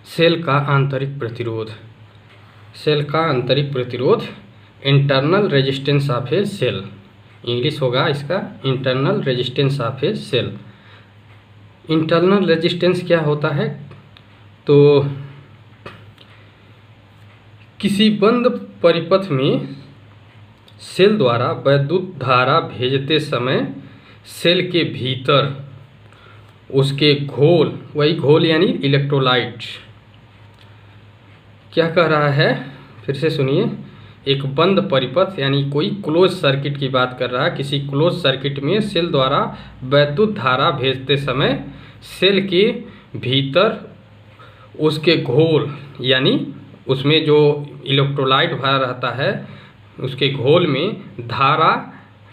Cell का आंतरिक प्रतिरोध। सेल का आंतरिक प्रतिरोध internal resistance of a cell, English होगा इसका internal resistance of a cell. Internal resistance क्या होता है? तो किसी बंद परिपथ में सेल द्वारा वैद्युत धारा भेजते समय सेल के भीतर उसके घोल, वही घोल यानी इलेक्ट्रोलाइट, क्या कह रहा है फिर से सुनिए। एक बंद परिपथ यानी कोई क्लोज सर्किट की बात कर रहा है। किसी क्लोज सर्किट में सेल द्वारा वैद्युत धारा भेजते समय सेल के भीतर उसके घोल यानी उसमें जो इलेक्ट्रोलाइट भरा रहता है उसके घोल में धारा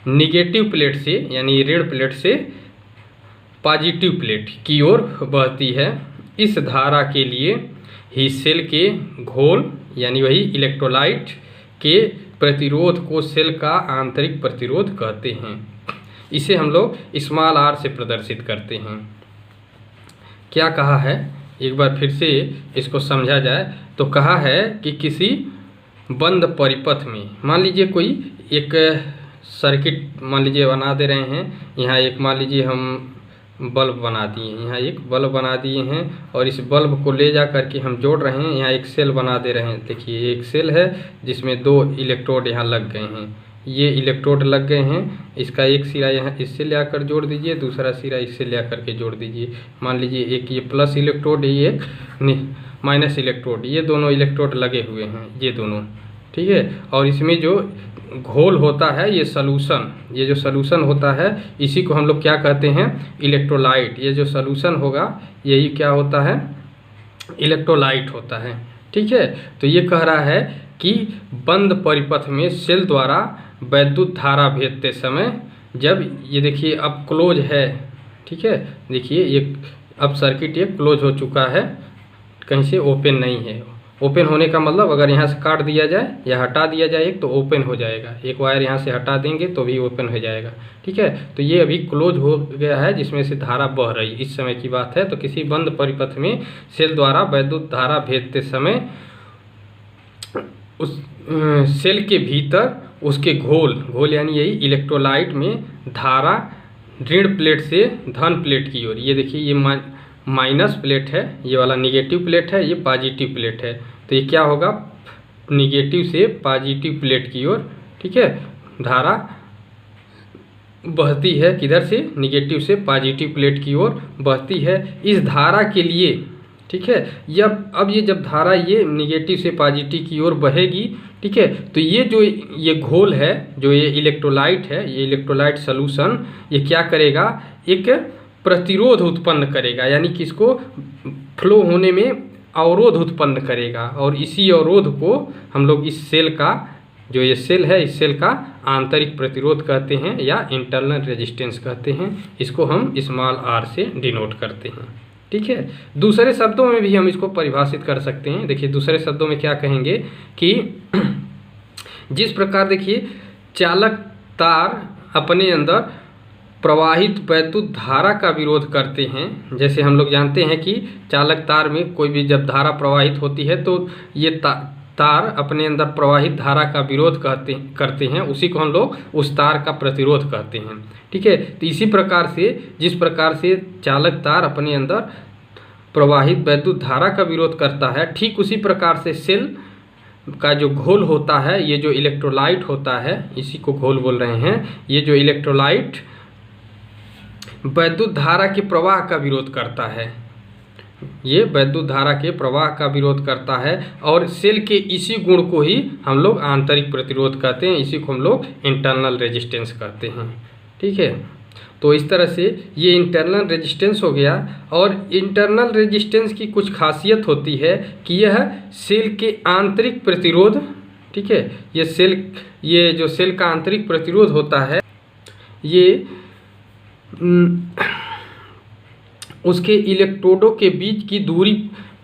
निगेटिव प्लेट से यानी ऋण प्लेट से पॉजिटिव प्लेट की ओर बहती है। इस धारा के लिए ही सेल के घोल यानी वही इलेक्ट्रोलाइट के प्रतिरोध को सेल का आंतरिक प्रतिरोध कहते हैं। इसे हम लोग स्मॉल r से प्रदर्शित करते हैं। क्या कहा है, एक बार फिर से इसको समझा जाए तो कहा है कि किसी बंद परिपथ में मान लीजिए कोई एक सर्किट मान लीजिए बना दे रहे हैं। यहाँ एक मान लीजिए हम बल्ब बना दिए, यहाँ एक बल्ब बना दिए हैं और इस बल्ब को ले जा करके हम जोड़ रहे हैं। यहाँ एक सेल बना दे रहे हैं। देखिए एक सेल है जिसमें दो इलेक्ट्रोड यहाँ लग गए हैं। ये इलेक्ट्रोड लग गए हैं, इसका एक सिरा यहाँ इससे ले आकर जोड़ दीजिए, दूसरा सिरा इससे ले आकर के जोड़ दीजिए। मान लीजिए एक ये प्लस इलेक्ट्रोड, ये एक माइनस इलेक्ट्रोड, ये दोनों इलेक्ट्रोड लगे हुए हैं, ये दोनों, ठीक है। और इसमें जो घोल होता है ये सॉल्यूशन, ये जो सॉल्यूशन होता है इसी को हम लोग क्या कहते हैं, इलेक्ट्रोलाइट। ये जो सॉल्यूशन होगा यही क्या होता है, इलेक्ट्रोलाइट होता है, ठीक है। तो ये कह रहा है कि बंद परिपथ में सेल द्वारा वैद्युत धारा भेजते समय जब ये देखिए अब क्लोज है, ठीक है, देखिए ये अब सर्किट ये क्लोज हो चुका है, कहीं से ओपन नहीं है। ओपन होने का मतलब अगर यहाँ से काट दिया जाए या हटा दिया जाए एक तो ओपन हो जाएगा, एक वायर यहाँ से हटा देंगे तो भी ओपन हो जाएगा, ठीक है। तो ये अभी क्लोज हो गया है जिसमें से धारा बह रही, इस समय की बात है। तो किसी बंद परिपथ में सेल द्वारा वैद्युत धारा भेजते समय उस सेल के भीतर उसके घोल यानी यही इलेक्ट्रोलाइट में धारा ऋण प्लेट से धन प्लेट की ओर, ये देखिए ये माइनस प्लेट है, ये वाला निगेटिव प्लेट है, ये पॉजिटिव प्लेट है। तो ये क्या होगा, निगेटिव से पॉजिटिव प्लेट की ओर, ठीक है, धारा बहती है। किधर से, निगेटिव से पॉजिटिव प्लेट की ओर बहती है। इस धारा के लिए, ठीक है, अब ये जब धारा ये निगेटिव से पॉजिटिव की ओर बहेगी, ठीक है, तो ये जो ये घोल है, जो ये इलेक्ट्रोलाइट है, ये इलेक्ट्रोलाइट सॉल्यूशन ये क्या करेगा, एक प्रतिरोध उत्पन्न करेगा, यानी कि इसको फ्लो होने में अवरोध उत्पन्न करेगा। और इसी अवरोध को हम लोग इस सेल का, जो ये सेल है, इस सेल का आंतरिक प्रतिरोध कहते हैं या इंटरनल रेजिस्टेंस कहते हैं। इसको हम स्मॉल r से डिनोट करते हैं, ठीक है। दूसरे शब्दों में भी हम इसको परिभाषित कर सकते हैं। देखिए दूसरे शब्दों में क्या कहेंगे कि जिस प्रकार देखिए चालक तार अपने अंदर प्रवाहित वैद्युत धारा का विरोध करते हैं। जैसे हम लोग जानते हैं कि चालक तार में कोई भी जब धारा प्रवाहित होती है तो ये तार अपने अंदर प्रवाहित धारा का विरोध करते हैं, उसी को हम लोग उस तार का प्रतिरोध कहते हैं, ठीक है। तो इसी प्रकार से जिस प्रकार से चालक तार अपने अंदर प्रवाहित वैद्युत धारा का विरोध करता है, ठीक उसी प्रकार से सेल का जो घोल होता है, ये जो इलेक्ट्रोलाइट होता है, इसी को घोल बोल रहे हैं, ये जो इलेक्ट्रोलाइट वैद्युत धारा के प्रवाह का विरोध करता है, ये वैद्युत धारा के प्रवाह का विरोध करता है। और सेल के इसी गुण को ही हम लोग आंतरिक प्रतिरोध कहते हैं, इसी को हम लोग इंटरनल रेजिस्टेंस कहते हैं, ठीक है। तो इस तरह से ये इंटरनल रेजिस्टेंस हो गया। और इंटरनल रेजिस्टेंस की कुछ खासियत होती है कि यह सेल के आंतरिक प्रतिरोध, ठीक है, ये जो सेल का आंतरिक प्रतिरोध होता है ये उसके इलेक्ट्रोडों के बीच की दूरी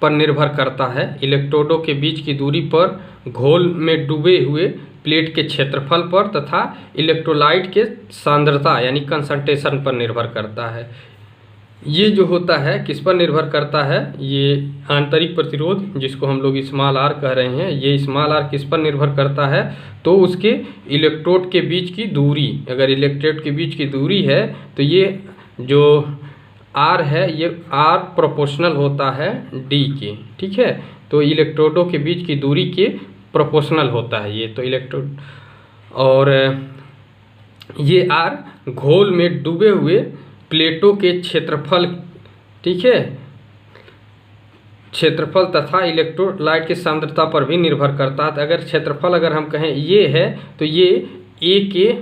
पर निर्भर करता है। इलेक्ट्रोडों के बीच की दूरी पर, घोल में डूबे हुए प्लेट के क्षेत्रफल पर तथा इलेक्ट्रोलाइट के सांद्रता यानी कंसंट्रेशन पर निर्भर करता है। ये जो होता है किस पर निर्भर करता है, ये आंतरिक प्रतिरोध जिसको हम लोग स्मॉल आर कह रहे हैं, ये स्मॉल आर किस पर निर्भर करता है, तो उसके इलेक्ट्रोड के बीच की दूरी। अगर इलेक्ट्रोड के बीच की दूरी है तो ये जो आर है ये आर प्रोपोर्शनल होता है डी के, ठीक है। तो इलेक्ट्रोडों के बीच की दूरी के प्रोपोर्शनल होता है ये, तो इलेक्ट्रोड, और ये आर घोल में डूबे हुए प्लेटों के क्षेत्रफल, ठीक है, क्षेत्रफल तथा इलेक्ट्रोलाइट की सांद्रता पर भी निर्भर करता है। तो अगर क्षेत्रफल अगर हम कहें ये है तो ये ए के,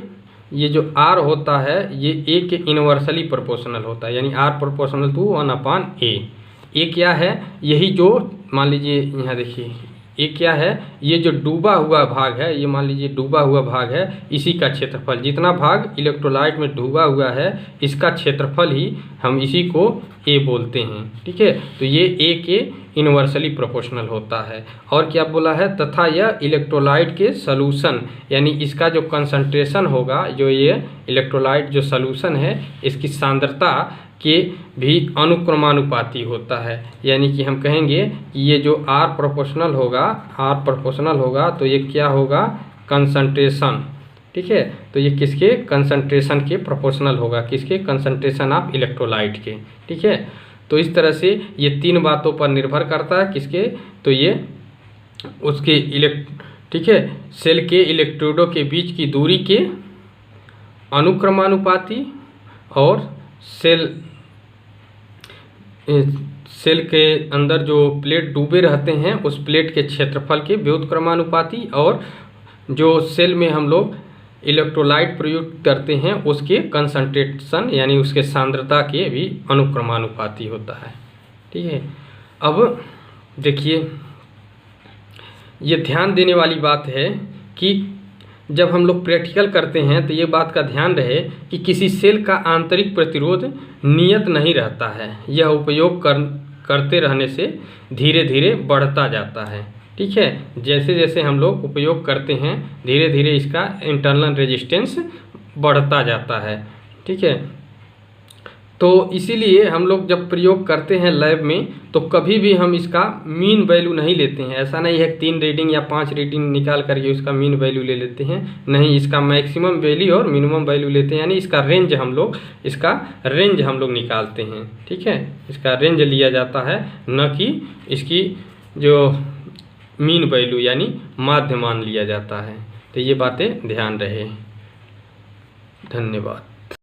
ये जो आर होता है ये ए के इनवर्सली प्रोपोर्शनल होता है, यानी आर प्रोपोर्शनल टू 1/a। ए क्या है, यही जो मान लीजिए यहाँ देखिए ये क्या है, ये जो डूबा हुआ भाग है, ये मान लीजिए डूबा हुआ भाग है, इसी का क्षेत्रफल, जितना भाग इलेक्ट्रोलाइट में डूबा हुआ है इसका क्षेत्रफल ही हम इसी को ए बोलते हैं, ठीक है। तो ये ए के इनवर्सली प्रोपोर्शनल होता है। और क्या बोला है, तथा यह इलेक्ट्रोलाइट के सॉल्यूशन, यानी इसका जो कंसंट्रेशन होगा, जो ये इलेक्ट्रोलाइट जो सॉल्यूशन है इसकी सांद्रता के भी अनुक्रमानुपाती होता है। यानी कि हम कहेंगे कि ये जो आर प्रोपोर्शनल होगा तो ये क्या होगा, कंसंट्रेशन, ठीक है। तो ये किसके कंसंट्रेशन के प्रोपोर्शनल होगा, किसके कंसंट्रेशन ऑफ इलेक्ट्रोलाइट के, ठीक है। तो इस तरह से ये तीन बातों पर निर्भर करता है, किसके, तो ये उसके ठीक है, सेल के इलेक्ट्रोडों के बीच की दूरी के अनुक्रमानुपाती और सेल के अंदर जो प्लेट डूबे रहते हैं उस प्लेट के क्षेत्रफल के व्युत्क्रमानुपाती, और जो सेल में हम लोग इलेक्ट्रोलाइट प्रयुक्त करते हैं उसके कंसंट्रेशन यानी उसके सांद्रता के भी अनुक्रमानुपाती होता है, ठीक है। अब देखिए ये ध्यान देने वाली बात है कि जब हम लोग प्रैक्टिकल करते हैं तो ये बात का ध्यान रहे कि किसी सेल का आंतरिक प्रतिरोध नियत नहीं रहता है, यह उपयोग करते रहने से धीरे धीरे बढ़ता जाता है, ठीक है। जैसे जैसे हम लोग उपयोग करते हैं धीरे धीरे इसका इंटरनल रेजिस्टेंस बढ़ता जाता है, ठीक है। तो इसीलिए हम लोग जब प्रयोग करते हैं लैब में तो कभी भी हम इसका मीन वैल्यू नहीं लेते हैं। ऐसा नहीं है 3 रीडिंग या 5 रीडिंग निकाल करके उसका मीन वैल्यू ले लेते हैं, नहीं, इसका मैक्सिमम वैल्यू और मिनिमम वैल्यू लेते हैं, यानी इसका रेंज हम लोग निकालते हैं, ठीक है। इसका रेंज लिया जाता है, न कि इसकी जो मीन वैल्यू यानी माध्य मान लिया जाता है। तो ये बातें ध्यान रहे। धन्यवाद।